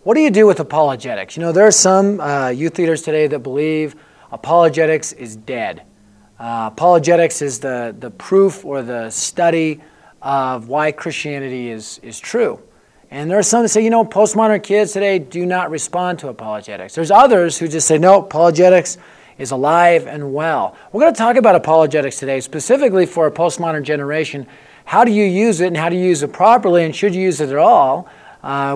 What do you do with apologetics? You know, there are some youth leaders today that believe apologetics is dead. Apologetics is the proof or the study of why Christianity is true. And there are some that say, you know, postmodern kids today do not respond to apologetics. There's others who just say, no, apologetics is alive and well. We're going to talk about apologetics today, specifically for a postmodern generation. How do you use it and how do you use it properly, and should you use it at all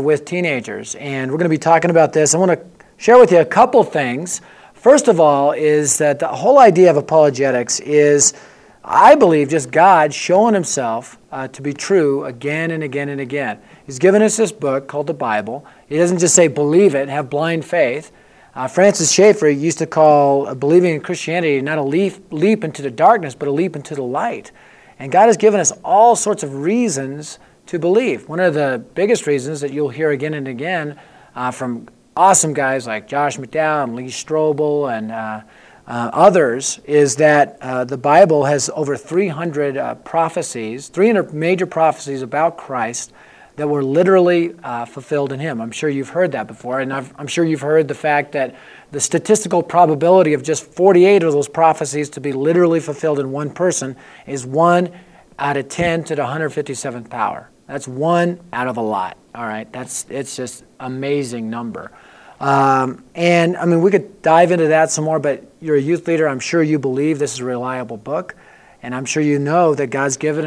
with teenagers? And we're going to be talking about this. I want to share with you a couple things. First of all is that the whole idea of apologetics is, I believe, just God showing himself to be true again and again and again. He's given us this book called the Bible. He doesn't just say believe it, have blind faith. Francis Schaeffer used to call believing in Christianity not a leap into the darkness, but a leap into the light. And God has given us all sorts of reasons to believe. One of the biggest reasons that you'll hear again and again from awesome guys like Josh McDowell and Lee Strobel and others is that the Bible has over 300 prophecies, 300 major prophecies about Christ that were literally fulfilled in him. I'm sure you've heard that before, and I'm sure you've heard the fact that the statistical probability of just 48 of those prophecies to be literally fulfilled in one person is 1 out of 10 to the 157th power. That's 1 out of a lot, all right? It's just amazing number. And, I mean, we could dive into that some more, but you're a youth leader. I'm sure you believe this is a reliable book, and I'm sure you know that God's given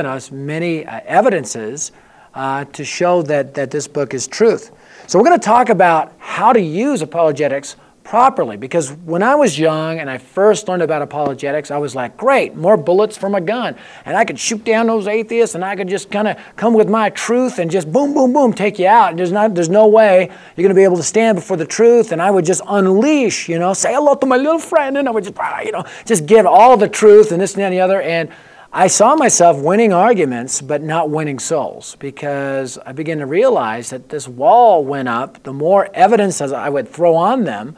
us many evidences to show that this book is truth. So we're going to talk about how to use apologetics properly, because when I was young and I first learned about apologetics, I was like, great, more bullets for my gun, and I could shoot down those atheists, and I could just kind of come with my truth and just boom, boom, boom, take you out. And there's no way you're going to be able to stand before the truth, and I would just unleash, you know, say hello to my little friend, and I would just, you know, just give all the truth and this and that and the other, and I saw myself winning arguments, but not winning souls, because I began to realize that this wall went up. The more evidence as I would throw on them,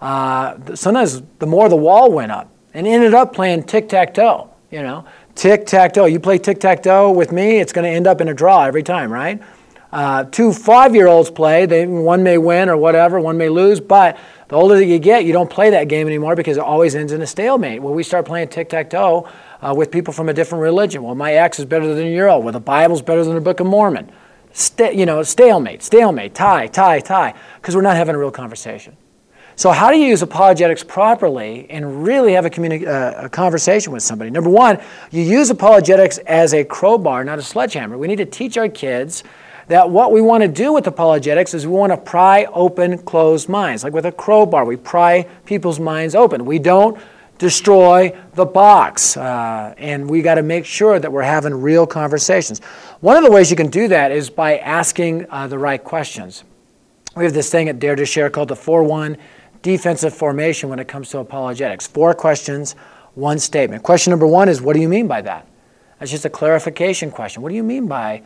sometimes the more the wall went up, and ended up playing tic-tac-toe, you know. Tic-tac-toe. You play tic-tac-toe with me, it's going to end up in a draw every time, right? 2 5-year-olds play. One may win or whatever, one may lose, but the older that you get, you don't play that game anymore because it always ends in a stalemate. Well, we start playing tic-tac-toe with people from a different religion. Well, my ex is better than your own. Well, the Bible's better than the Book of Mormon. Stalemate, tie, because we're not having a real conversation. So how do you use apologetics properly and really have a conversation with somebody? Number one, you use apologetics as a crowbar, not a sledgehammer. We need to teach our kids that what we want to do with apologetics is we want to pry open closed minds. Like with a crowbar, we pry people's minds open. We don't destroy the box, and we got to make sure that we're having real conversations. One of the ways you can do that is by asking the right questions. We have this thing at Dare to Share called the 4-1 defensive formation when it comes to apologetics. 4 questions, 1 statement. Question number 1 is, what do you mean by that? That's just a clarification question. What do you mean by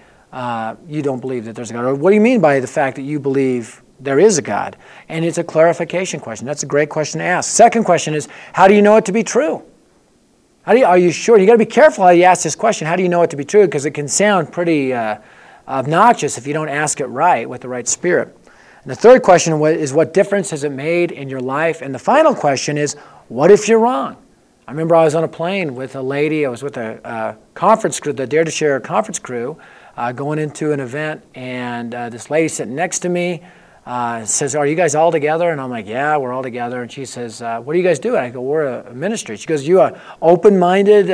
you don't believe that there's a God? Or what do you mean by the fact that you believe there is a God? And it's a clarification question. That's a great question to ask. Second question is, how do you know it to be true? Are you sure? You got to be careful how you ask this question. How do you know it to be true? Because it can sound pretty obnoxious if you don't ask it right with the right spirit. And the third question is, what difference has it made in your life? And the final question is, what if you're wrong? I remember I was on a plane with a lady. I was with a conference crew, the Dare to Share conference crew, going into an event, and this lady sitting next to me says, are you guys all together? And I'm like, yeah, we're all together. And she says, what do you guys do? And I go, we're a ministry. She goes, you an open-minded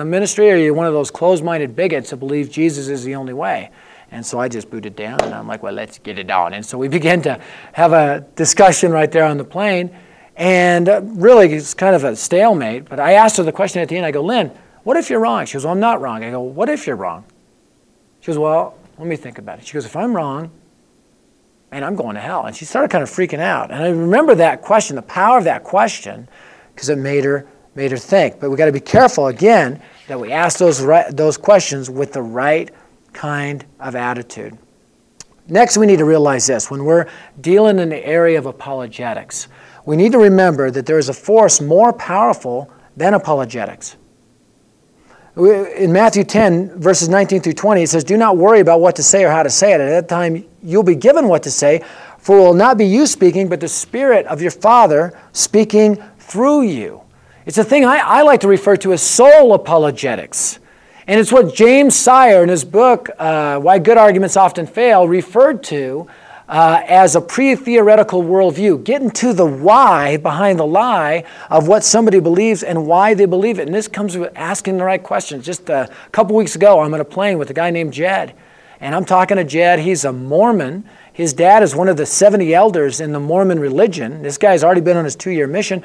ministry, or are you one of those closed-minded bigots that believe Jesus is the only way? And so I just booted down, and I'm like, well, let's get it on. And so we began to have a discussion right there on the plane, and really it's kind of a stalemate. But I asked her the question at the end. I go, Lynn, what if you're wrong? She goes, well, I'm not wrong. I go, what if you're wrong? She goes, well, let me think about it. She goes, if I'm wrong, and I'm going to hell. And she started kind of freaking out. And I remember that question, the power of that question, because it made her think. But we got to be careful, again, that we ask those questions with the right kind of attitude. Next, we need to realize this. When we're dealing in the area of apologetics, we need to remember that there is a force more powerful than apologetics. In Matthew 10, verses 19 through 20, it says, "Do not worry about what to say or how to say it. At that time, you'll be given what to say, for it will not be you speaking, but the Spirit of your Father speaking through you." It's a thing I like to refer to as soul apologetics. And it's what James Sire in his book, Why Good Arguments Often Fail, referred to as a pre-theoretical worldview, getting to the why behind the lie of what somebody believes and why they believe it. And this comes with asking the right questions. Just a couple weeks ago, I'm on a plane with a guy named Jed. And I'm talking to Jed. He's a Mormon. His dad is one of the 70 elders in the Mormon religion. This guy's already been on his 2-year mission.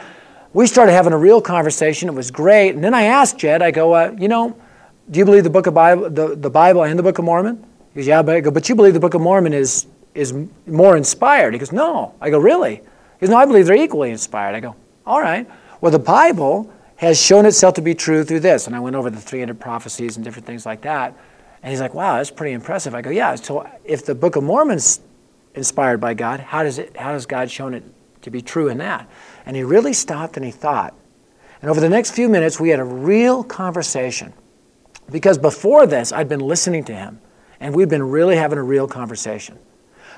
We started having a real conversation. It was great. And then I asked Jed, I go, do you believe the book of Bible, the Bible and the Book of Mormon? He goes, yeah, but I go, but you believe the Book of Mormon is more inspired? He goes, no. I go, really? He goes, no, I believe they're equally inspired. I go, all right. Well, the Bible has shown itself to be true through this. And I went over the 300 prophecies and different things like that. And he's like, wow, that's pretty impressive. I go, yeah, so if the Book of Mormon's inspired by God, how has God shown it to be true in that? And he really stopped and he thought. And over the next few minutes, we had a real conversation. Because before this, I'd been listening to him, and we'd been really having a real conversation.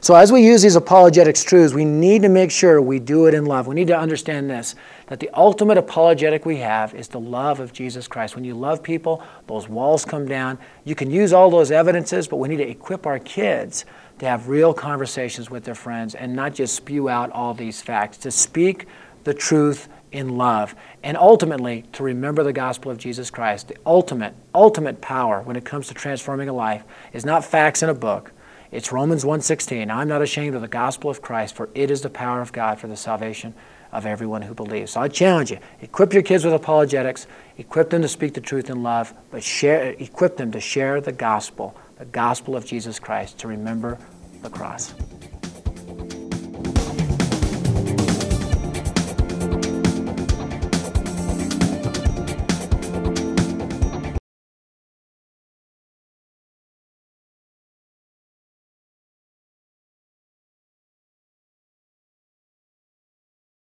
So as we use these apologetics truths, we need to make sure we do it in love. We need to understand this, that the ultimate apologetic we have is the love of Jesus Christ. When you love people, those walls come down. You can use all those evidences, but we need to equip our kids to have real conversations with their friends and not just spew out all these facts, to speak the truth in love, and ultimately to remember the gospel of Jesus Christ. The ultimate power when it comes to transforming a life is not facts in a book. It's Romans 1:16. I'm not ashamed of the gospel of Christ, for it is the power of God for the salvation of everyone who believes. So I challenge you, equip your kids with apologetics, equip them to speak the truth in love, but equip them to share the gospel of Jesus Christ, to remember the cross.